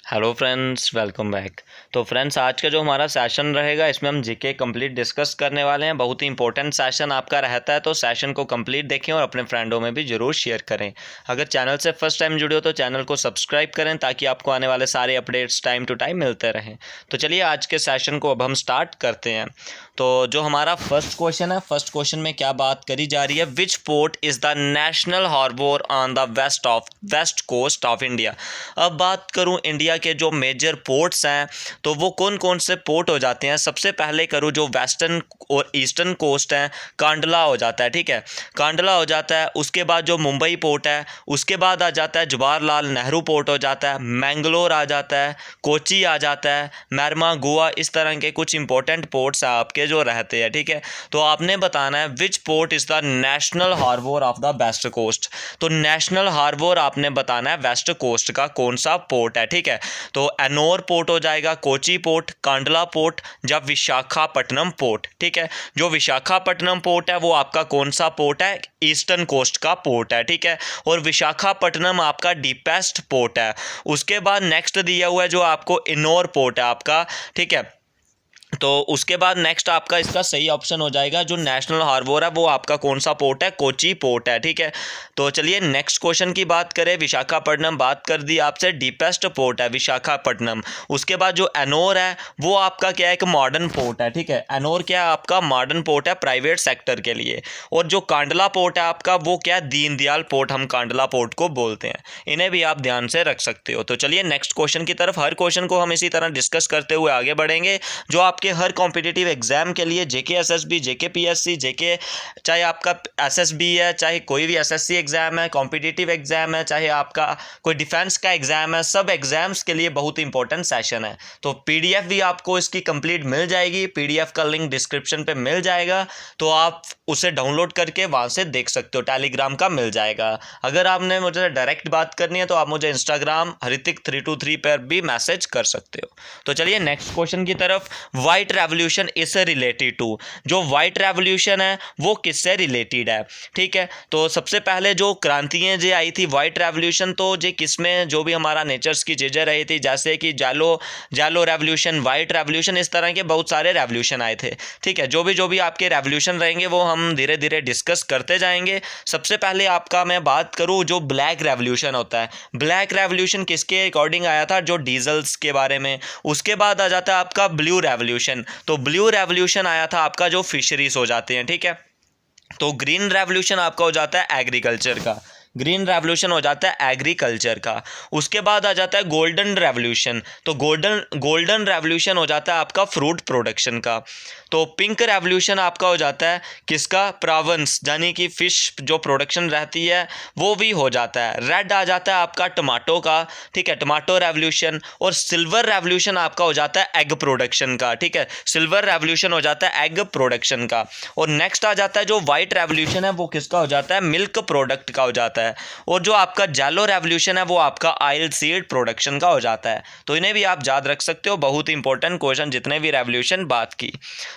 Hello friends, welcome back. तो friends, आज का जो हमारा सेशन रहेगा इसमें हम जीके कंप्लीट डिस्कस करने वाले हैं। बहुत ही इंपॉर्टेंट सेशन आपका रहता है, तो सेशन को कंप्लीट देखें और अपने फ्रेंडों में भी ज़रूर शेयर करें। अगर चैनल से फर्स्ट टाइम जुड़े हो तो चैनल को सब्सक्राइब करें ताकि आपको आने वाले सारे अपडेट्स टाइम टू टाइम मिलते रहें। तो चलिए आज के सेशन को अब हम स्टार्ट करते हैं। तो जो हमारा फर्स्ट क्वेश्चन है, फर्स्ट क्वेश्चन में क्या बात करी जा रही है, which port is the national harbour on the west coast of India. अब बात करूं इंडिया के जो मेजर पोर्ट्स हैं तो वो कौन कौन से पोर्ट हो जाते हैं। सबसे पहले करूं जो वेस्टर्न और ईस्टर्न कोस्ट है, कांडला हो जाता है, ठीक है, कांडला हो जाता है। उसके बाद जो मुंबई पोर्ट है, उसके बाद आ जाता है जवाहरलाल नेहरू पोर्ट हो जाता है, मैंगलोर आ जाता है, कोची आ जाता है, मैरमा, गोवा, इस तरह के कुछ इंपॉर्टेंट पोर्ट्स हैं आपके जो रहते हैं, ठीक है। तो आपने बताना है which port is the national harbour of the west coast. तो नेशनल हार्बर आपने बताना है वेस्ट कोस्ट का कौन सा पोर्ट है, ठीक है। तो एनोर पोर्ट हो जाएगा, कोची पोर्ट, कांडला पोर्ट या विशाखापट्टनम पोर्ट, ठीक है। जो विशाखापट्टनम पोर्ट है वो आपका कौन सा पोर्ट है, ईस्टर्न कोस्ट का पोर्ट है, ठीक है। और विशाखापट्टनम आपका डीपेस्ट पोर्ट है। उसके बाद नेक्स्ट दिया हुआ है जो आपको इनोर पोर्ट है आपका, ठीक है। तो उसके बाद नेक्स्ट आपका इसका सही ऑप्शन हो जाएगा जो नेशनल हार्बर है वो आपका कौन सा पोर्ट है, कोची पोर्ट है, ठीक है। तो चलिए नेक्स्ट क्वेश्चन की बात करें। विशाखापट्टनम बात कर दी आपसे, डीपेस्ट पोर्ट है विशाखापट्टनम। उसके बाद जो एनोर है वो आपका क्या है, एक मॉडर्न पोर्ट है, ठीक है। एनोर क्या है आपका, मॉडर्न पोर्ट है प्राइवेट सेक्टर के लिए। और जो कांडला पोर्ट है आपका वो क्या है, दीनदयाल पोर्ट, हम कांडला पोर्ट को बोलते हैं। इन्हें भी आप ध्यान से रख सकते हो। तो चलिए नेक्स्ट क्वेश्चन की तरफ, हर क्वेश्चन को हम इसी तरह डिस्कस करते हुए आगे बढ़ेंगे। जो आपके हर कॉम्पिटिटिव एग्जाम के लिए जेके एसएसबी, जेके पीएससी, जेके, चाहे आपका एसएसबी है, चाहे कोई भी एसएससी एग्जाम है, कॉम्पिटिटिव एग्जाम है, चाहे आपका कोई डिफेंस का एग्जाम है, सब एग्जाम्स के लिए बहुत इंपॉर्टेंट सेशन है। तो पीडीएफ भी आपको इसकी कंप्लीट मिल जाएगी, पीडीएफ का लिंक डिस्क्रिप्शन पे मिल जाएगा, तो आप उसे डाउनलोड करके वहाँ से देख सकते हो, टेलीग्राम का मिल जाएगा। अगर आपने मुझे डायरेक्ट बात करनी है तो आप मुझे इंस्टाग्राम हृतिक323 पर भी मैसेज कर सकते हो। तो चलिए नेक्स्ट क्वेश्चन की तरफ। White revolution is related to, जो वाइट रेवोल्यूशन है वो किससे रिलेटेड है, ठीक है। तो सबसे पहले जो क्रांतियाँ जो आई थी वाइट रेवोल्यूशन, तो जो किसमें जो भी हमारा नेचर्स की चीज़ें रही थी, जैसे कि जालो रेवोल्यूशन, वाइट रेवोल्यूशन, इस तरह के बहुत सारे रेवोल्यूशन आए थे, ठीक है। जो भी आपके रेवोल्यूशन रहेंगे वो हम धीरे धीरे डिस्कस करते जाएंगे। सबसे पहले आपका मैं बात करूँ जो ब्लैक रेवोल्यूशन होता है, ब्लैक रेवोल्यूशन किसके अकॉर्डिंग आया था, जो डीजल्स के बारे में। उसके बाद आ जाता है आपका ब्लू रेवोल्यूशन, तो ब्लू रेवोल्यूशन आया था आपका जो फिशरीज हो जाते हैं, ठीक है। तो ग्रीन रेवोल्यूशन आपका हो जाता है एग्रीकल्चर का, ग्रीन रेवोल्यूशन हो जाता है एग्रीकल्चर का। उसके बाद आ जाता है गोल्डन रेवोल्यूशन, तो गोल्डन रेवोल्यूशन हो जाता है आपका फ्रूट प्रोडक्शन का। तो पिंक रेवोल्यूशन आपका हो जाता है किसका, प्रावंस, यानी कि फिश जो प्रोडक्शन रहती है वो भी हो जाता है। रेड आ जाता है आपका टमाटो का, ठीक है, टमाटो रेवोल्यूशन। और सिल्वर रेवोल्यूशन आपका हो जाता है एग प्रोडक्शन का, ठीक है, सिल्वर रेवोल्यूशन हो जाता है एग प्रोडक्शन का। और नेक्स्ट आ जाता है जो वाइट रेवोल्यूशन है वो किसका हो जाता है, मिल्क प्रोडक्ट का हो जाता है। और जो आपका येलो रेवोल्यूशन है वो आपका ऑयल सीड प्रोडक्शन का हो जाता है। तो इन्हें भी आप याद रख सकते हो, बहुत ही इंपॉर्टेंट क्वेश्चन जितने भी रेवोल्यूशन बात की।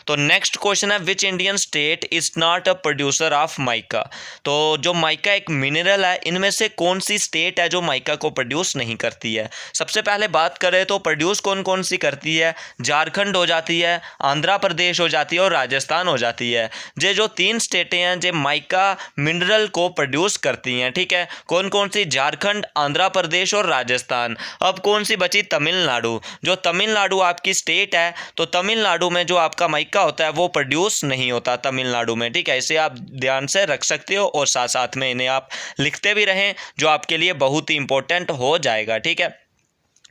तो नेक्स्ट क्वेश्चन है which Indian state is not a producer of mica. तो जो माइका एक मिनरल है, इनमें से कौन सी स्टेट है जो माइका को प्रोड्यूस नहीं करती है। सबसे पहले बात करें तो प्रोड्यूस कौन कौन सी करती है, झारखंड हो जाती है, आंध्र प्रदेश हो जाती है और राजस्थान हो जाती है। ये जो तीन स्टेटें हैं जो माइका मिनरल को प्रोड्यूस करती हैं, ठीक है। कौन कौन सी, झारखंड, आंध्र प्रदेश और राजस्थान। अब कौन सी बची, तमिलनाडु। जो तमिलनाडु आपकी स्टेट है, तो तमिलनाडु में जो आपका माइका होता है वो प्रोड्यूस नहीं होता तमिलनाडु में, ठीक है। इसे आप ध्यान से रख सकते हो और साथ साथ में इन्हें आप लिखते भी रहें, जो आपके लिए बहुत ही इंपॉर्टेंट हो जाएगा, ठीक है।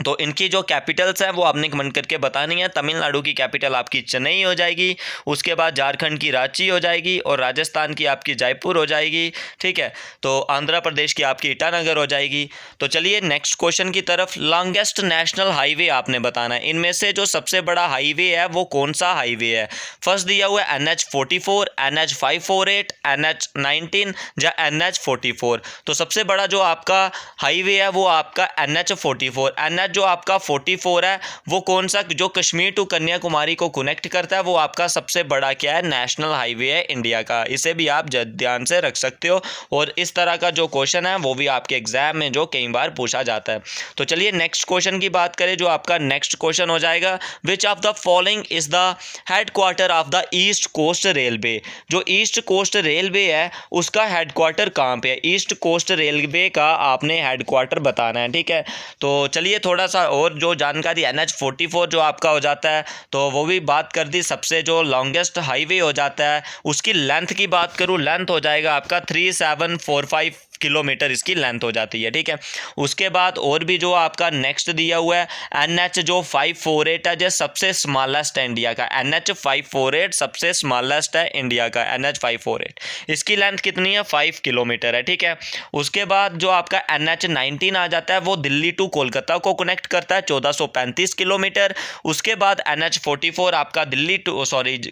तो इनकी जो कैपिटल्स हैं वो आपने कमेंट करके बतानी है। तमिलनाडु की कैपिटल आपकी चेन्नई हो जाएगी, उसके बाद झारखंड की रांची हो जाएगी और राजस्थान की आपकी जयपुर हो जाएगी, ठीक है। तो आंध्र प्रदेश की आपकी ईटानगर हो जाएगी। तो चलिए नेक्स्ट क्वेश्चन की तरफ। लॉन्गेस्ट नेशनल हाईवे आपने बताना है, इनमें से जो सबसे बड़ा हाईवे है वो कौन सा हाईवे है। फर्स्ट दिया हुआ है NH44, NH548, NH19 या NH44। तो सबसे बड़ा जो आपका हाईवे है वो आपका NH44, एनएच जो आपका 44 है वो कौन सा, जो कश्मीर टू कन्याकुमारी को कनेक्ट करता है, वो आपका सबसे बड़ा क्या है, नेशनल हाईवे है इंडिया का। इसे भी आप ध्यान से रख सकते हो और इस तरह का जो क्वेश्चन है वो भी आपके एग्जाम में जो कई बार पूछा जाता है। तो चलिए नेक्स्ट क्वेश्चन की बात करें। जो आपका नेक्स्ट क्वेश्चन हो जाएगा, which of the following is the headquarter of the east coast railway. जो ईस्ट कोस्ट रेलवे है उसका हेडक्वार्टर कहाँ पे है, ईस्ट कोस्ट रेलवे का आपने हेडक्वार्टर बताना है, ठीक है। तो चलिए थोड़ा सा और जो जानकारी, NH44 जो आपका हो जाता है तो वो भी बात कर दी, सबसे जो लॉन्गेस्ट हाईवे हो जाता है। उसकी लेंथ की बात करूँ, लेंथ हो जाएगा आपका 3745 किलोमीटर इसकी लेंथ हो जाती है, ठीक है। उसके बाद और भी जो आपका नेक्स्ट दिया हुआ है NH जो 548 है, जो सबसे स्मॉलेस्ट है इंडिया का, NH 548 सबसे स्मॉलेस्ट है इंडिया का, NH 548 इसकी लेंथ कितनी है, 5 किलोमीटर है, ठीक है। उसके बाद जो आपका NH 19 आ जाता है वो दिल्ली टू कोलकाता को कनेक्ट करता है, 1435 किलोमीटर। उसके बाद NH 44 आपका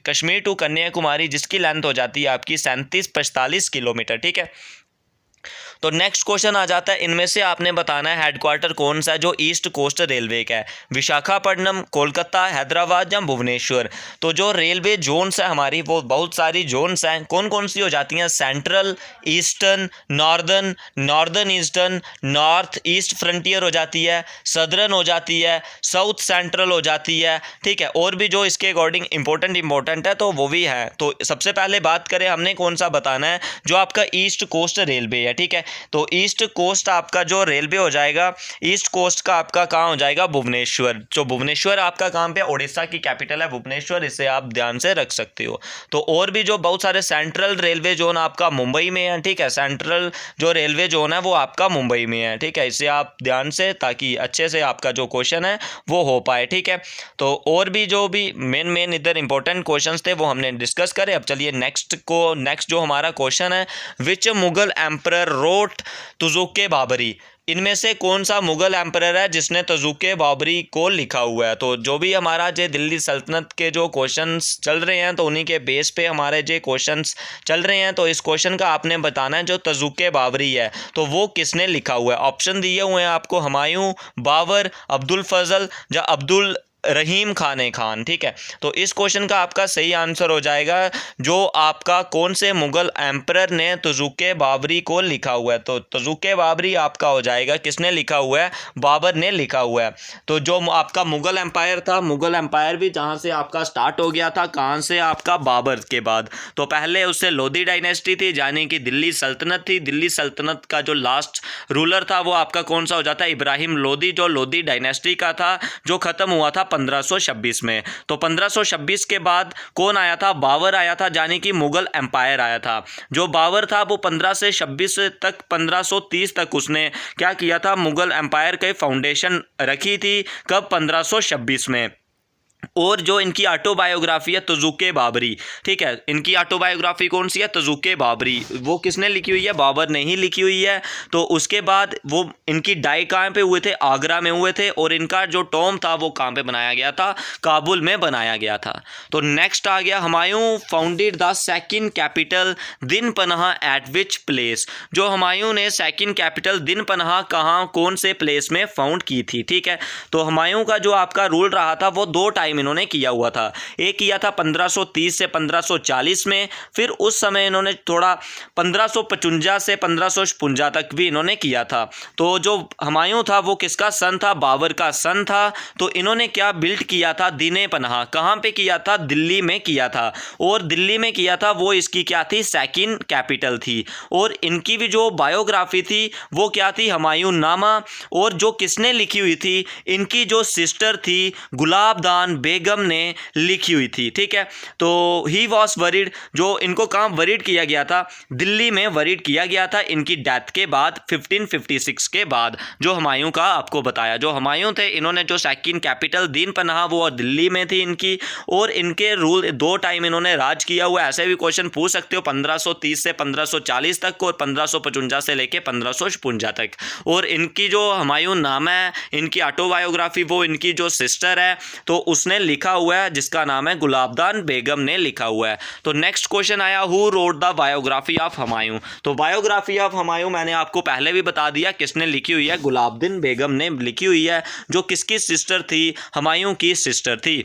कश्मीर टू कन्याकुमारी, जिसकी लेंथ हो जाती है आपकी 3745 किलोमीटर, ठीक है। तो नेक्स्ट क्वेश्चन आ जाता है, इनमें से आपने बताना है हेडक्वार्टर कौन सा है जो ईस्ट कोस्ट रेलवे का है, विशाखापट्टनम, कोलकाता, हैदराबाद या भुवनेश्वर। तो जो रेलवे जोन्स है हमारी, वो बहुत सारी जोन्स हैं, कौन कौन सी हो जाती हैं, central, eastern, northern, northern eastern, north east frontier हो जाती है, सदर्न हो जाती है, साउथ सेंट्रल हो जाती है, ठीक है। और भी जो इसके अकॉर्डिंग इंपॉर्टेंट है तो वो भी है। तो सबसे पहले बात करें हमने कौन सा बताना है, जो आपका ईस्ट कोस्ट रेलवे है, ठीक है। तो ईस्ट कोस्ट आपका जो रेलवे हो जाएगा, ईस्ट कोस्ट का आपका कहाँ हो जाएगा, भुवनेश्वर। जो भुवनेश्वर आपका कहाँ पे, उड़ीसा की कैपिटल है भुवनेश्वर, इसे आप ध्यान से रख सकते हो। तो और भी जो बहुत सारे सेंट्रल रेलवे जोन आपका मुंबई में है, ठीक है, सेंट्रल जो रेलवे जोन है वो आपका मुंबई में है, ठीक है। इसे आप ध्यान से, ताकि अच्छे से आपका जो क्वेश्चन है वो हो पाए, ठीक है। तो और भी जो भी मेन इधर इंपॉर्टेंट क्वेश्चंस थे वो हमने डिस्कस करे। अब चलिए नेक्स्ट जो हमारा क्वेश्चन है, विच मुगल एम्परर रोट तुजुक-ए बाबरी। इनमें से कौन सा मुगल एम्परर है जिसने तुजुक-ए बाबरी को लिखा हुआ है। तो जो भी हमारा जो दिल्ली सल्तनत के जो क्वेश्चंस चल रहे हैं तो उन्हीं के बेस पे हमारे जो क्वेश्चंस चल रहे हैं। तो इस क्वेश्चन का आपने बताना है जो तुजुक-ए बाबरी है तो वो किसने लिखा हुआ है। ऑप्शन दिए हुए हैं आपको, हुमायूं, बाबर, अब्दुल फजल या अब्दुल रहीम खान, ठीक है। तो इस क्वेश्चन का आपका सही आंसर हो जाएगा जो आपका कौन से मुगल एम्परर ने तुजुक-ए बाबरी को लिखा हुआ है। तो तुजुक-ए बाबरी आपका हो जाएगा, किसने लिखा हुआ है, बाबर ने लिखा हुआ है। तो जो आपका मुगल एम्पायर था, मुगल एम्पायर भी जहाँ से आपका स्टार्ट हो गया था, कहाँ से, आपका बाबर के बाद। तो पहले उससे लोधी डायनेस्टी थी, यानी कि दिल्ली सल्तनत थी। दिल्ली सल्तनत का जो लास्ट रूलर था वो आपका कौन सा हो जाता है, इब्राहिम लोधी, जो लोधी डायनेस्टी का था, जो खत्म हुआ था 1526 में। तो 1526 के बाद कौन आया था, बाबर आया था, यानी कि मुगल एम्पायर आया था। जो बाबर था वो 15 से 26 तक, 1530 तक उसने क्या किया था, मुगल एम्पायर के फाउंडेशन रखी थी। कब, 1526 में। और जो इनकी ऑटोबायोग्राफी है तुजुक-ए बाबरी, ठीक है, इनकी ऑटोबायोग्राफी कौन सी है, तुजुक-ए बाबरी, वो किसने लिखी हुई है, बाबर ने ही लिखी हुई है। तो उसके बाद वो इनकी डाई कहाँ पे हुए थे, आगरा में हुए थे। और इनका जो टॉम था वो कहाँ पे बनाया गया था, काबुल में बनाया गया था। तो नेक्स्ट आ गया, Humayun founded the second capital दिन पनाह एट विच प्लेस। जो हुमायूं ने सेकंड कैपिटल दिन पनाह कहाँ, कौन से प्लेस में फाउंड की थी, ठीक है। तो हुमायूं का जो आपका रूल रहा था वो दो टाइम इन्होंने किया हुआ था। एक किया था 1530 से 1540 में, फिर उस समय इन्होंने थोड़ा 1555 से 1556 तक भी इन्होंने किया था। तो जो हुमायूं था वो किसका सन था, बाबर का सन था। तो इन्होंने क्या बिल्ड किया था, दीने पनाह, कहाँ पे किया था, दिल्ली में किया था। और दिल्ली में किया था, वो इसकी क्या थी, सेकंड कैपिटल थी। और इनकी भी जो बायोग्राफी थी वो क्या थी, हुमायूं नामा। और जो किसने लिखी हुई थी, इनकी जो सिस्टर थी गुलाबदान बेगम ने लिखी हुई थी, ठीक है। तो ही वॉज वरीड, जो इनको कहाँ वरीड किया गया था, दिल्ली में वरीड किया गया था इनकी डेथ के बाद, 1556 के बाद। जो हुमायूं का आपको बताया, जो हुमायूं थे इन्होंने जो सेकंड कैपिटल दीन पनाह वो दिल्ली में थी इनकी। और इनके रूल दो टाइम इन्होंने राज किया हुआ। ऐसे भी क्वेश्चन पूछ सकते हो, 1530 से 1540 तक और 1555 से लेके 1556 तक। और इनकी जो हुमायूं नाम है, इनकी ऑटोबायोग्राफी, वो इनकी जो सिस्टर है तो उसने लिखा हुआ है जिसका नाम है गुलाबदान बेगम ने लिखा हुआ है। तो नेक्स्ट क्वेश्चन आया, who wrote the biography of Humayun. तो बायोग्राफी ऑफ हुमायूं मैंने आपको पहले भी बता दिया किसने लिखी हुई है, गुलाबदीन बेगम ने लिखी हुई है, जो किसकी सिस्टर थी, हुमायूं की सिस्टर थी।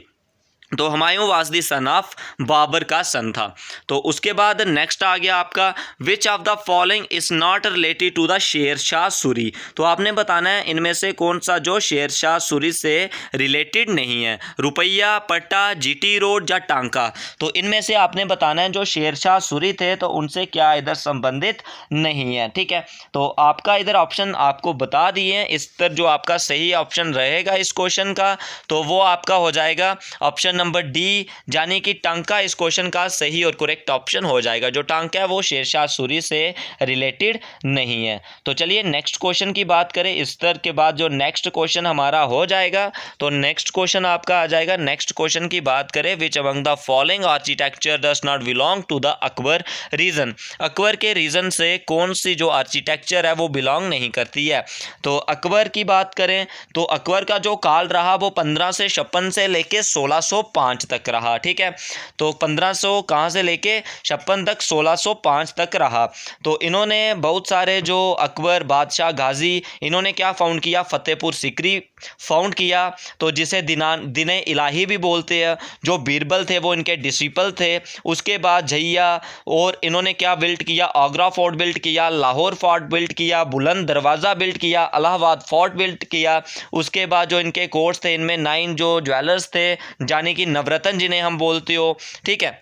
तो Humayun was the son of Babar का सन था। तो उसके बाद नेक्स्ट आ गया आपका, which of the following is not related to the Sher Shah Suri. तो आपने बताना है इनमें से कौन सा जो शेर शाह सूरी से रिलेटेड नहीं है, रुपया, पट्टा, जीटी रोड या टांका। तो इनमें से आपने बताना है जो शेर शाह सूरी थे तो उनसे क्या इधर संबंधित नहीं है, ठीक है। तो आपका इधर ऑप्शन आपको बता दिए हैं, इस पर जो आपका सही ऑप्शन रहेगा इस क्वेश्चन का तो वो आपका हो जाएगा ऑप्शन नंबर डी, यानी कि टांका इस क्वेश्चन का सही और करेक्ट ऑप्शन हो जाएगा। जो टांका है वो शेरशाह सूरी से रिलेटेड नहीं है। तो चलिए नेक्स्ट क्वेश्चन की बात करें। इस स्तर के बाद जो नेक्स्ट क्वेश्चन हमारा हो जाएगा तो नेक्स्ट क्वेश्चन आपका आ जाएगा, नेक्स्ट क्वेश्चन की बात करें, which among the following architecture does not belong to the Akbar reign. Akbar के रीजन से कौन सी जो आर्किटेक्चर है वो बिलोंग नहीं करती है। तो अकबर की बात करें तो अकबर का जो काल रहा वो 1556 से लेके 1605 तक रहा, ठीक है। तो 1500 कहाँ से लेके 56 तक 1605 तक रहा। तो इन्होंने बहुत सारे जो अकबर, बादशाह, गाजी, इन्होंने क्या फाउंड किया, फतेहपुर सिकरी फाउंड किया, तो जिसे दिने इलाही भी बोलते हैं। जो बीरबल थे वो इनके डिसिपल थे। उसके बाद झैया, और इन्होंने क्या बिल्ड किया, आगरा फोर्ट बिल्ड किया, लाहौर फोर्ट बिल्ड किया, बुलंद दरवाज़ा बिल्ड किया, इलाहाबाद फोर्ट बिल्ड किया। उसके बाद जो इनके कोर्ट्स थे इनमें 9 जो ज्वेलर्स थे, यानी कि नवरत्न जिन्हें हम बोलते हो, ठीक है,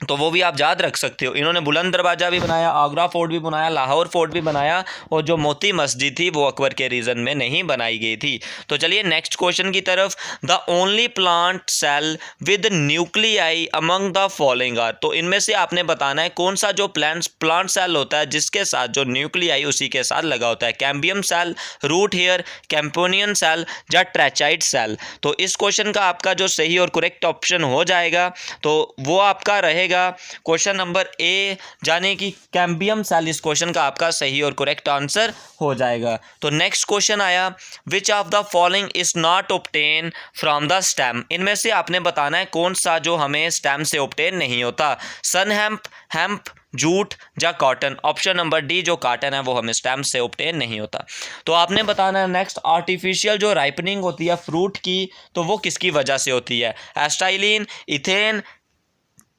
तो वो भी आप याद रख सकते हो। इन्होंने बुलंद दरवाज़ा भी बनाया, आगरा फोर्ट भी बनाया, लाहौर फोर्ट भी बनाया, और जो मोती मस्जिद थी वो अकबर के रीजन में नहीं बनाई गई थी। तो चलिए नेक्स्ट क्वेश्चन की तरफ, the only plant cell with nuclei among the following are. तो इनमें से आपने बताना है कौन सा जो प्लांट सेल होता है जिसके साथ जो न्यूक्लियाई उसी के साथ लगा होता है, cambium cell, root hair, companion cell या ट्रैचाइड सेल। तो इस क्वेश्चन का आपका जो सही और करेक्ट ऑप्शन हो जाएगा तो वो आपका रहेगा क्वेश्चन नंबर ए, यानी कि कैम्बियम सेल इस क्वेश्चन का आपका सही और करेक्ट आंसर हो जाएगा। तो नेक्स्ट क्वेश्चन आया, विच of the following is not obtain from the stem. इनमें से आपने बताना है कौन सा जो हमें स्टेम से ऑब्टेन नहीं होता, सन हेम्प, हेम्प, जूट या कॉटन। ऑप्शन नंबर डी जो कॉटन है वो हमें स्टेम से ऑब्टेन नहीं होता। तो आपने बताना है नेक्स्ट, आर्टिफिशियल जो राइपनिंग होती है फ्रूट की तो वो किसकी वजह से होती है, एस्टाइलिन, इथेन,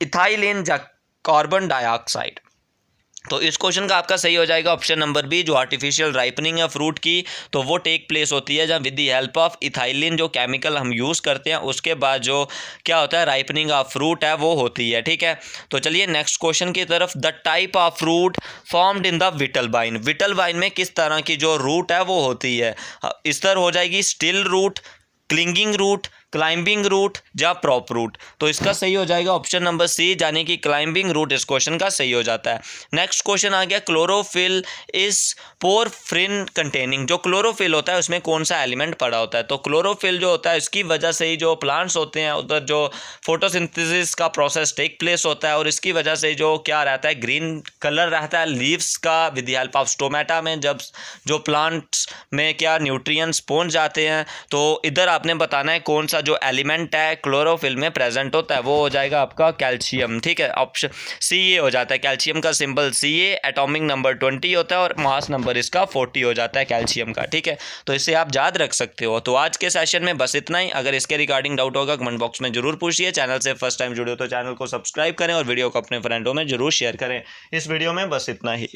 इथाइलिन या कार्बन डाइऑक्साइड। तो इस क्वेश्चन का आपका सही हो जाएगा ऑप्शन नंबर बी, जो आर्टिफिशियल राइपनिंग है फ्रूट की तो वो टेक प्लेस होती है जहाँ with the help of ethylene जो केमिकल हम यूज़ करते हैं उसके बाद जो क्या होता है राइपनिंग ऑफ फ्रूट है वो होती है, ठीक है। तो चलिए नेक्स्ट क्वेश्चन की तरफ, the type of fruit formed in the whittle wine. Whittle wine में किस तरह की जो रूट है वो होती है, इस तरह हो जाएगी stilt root, clinging root, climbing root या प्रॉप रूट। तो इसका सही हो जाएगा ऑप्शन नंबर सी, यानी कि क्लाइंबिंग रूट इस क्वेश्चन का सही हो जाता है। नेक्स्ट क्वेश्चन आ गया, क्लोरोफिल इज पोरफ्रिन कंटेनिंग। जो क्लोरोफिल होता है उसमें कौन सा एलिमेंट पड़ा होता है। तो क्लोरोफिल जो होता है इसकी वजह से ही जो प्लांट्स होते हैं उधर जो फोटोसिंथेसिस का प्रोसेस टेक प्लेस होता है और इसकी वजह से जो क्या रहता है ग्रीन कलर रहता है लीव्स का with the help of stomata में। जब जो प्लांट्स में क्या न्यूट्रिएंट्स पहुंच जाते हैं तो इधर आपने बताना है कौन सा जो एलिमेंट है क्लोरोफिल में प्रेजेंट होता है, वो हो जाएगा आपका कैल्शियम, ठीक है। ऑप्शन सी ए हो जाता है, कैल्शियम का सिंबल सी ए, एटॉमिक नंबर 20 होता है और मास नंबर इसका 40 हो जाता है कैल्शियम का, ठीक है। तो इसे आप याद रख सकते हो। तो आज के सेशन में बस इतना ही। अगर इसके रिगार्डिंग डाउट होगा कमेंट बॉक्स में जरूर पूछिए। चैनल से फर्स्ट टाइम जुड़े हो तो चैनल को सब्सक्राइब करें और वीडियो को अपने फ्रेंडों में जरूर शेयर करें। इस वीडियो में बस इतना ही।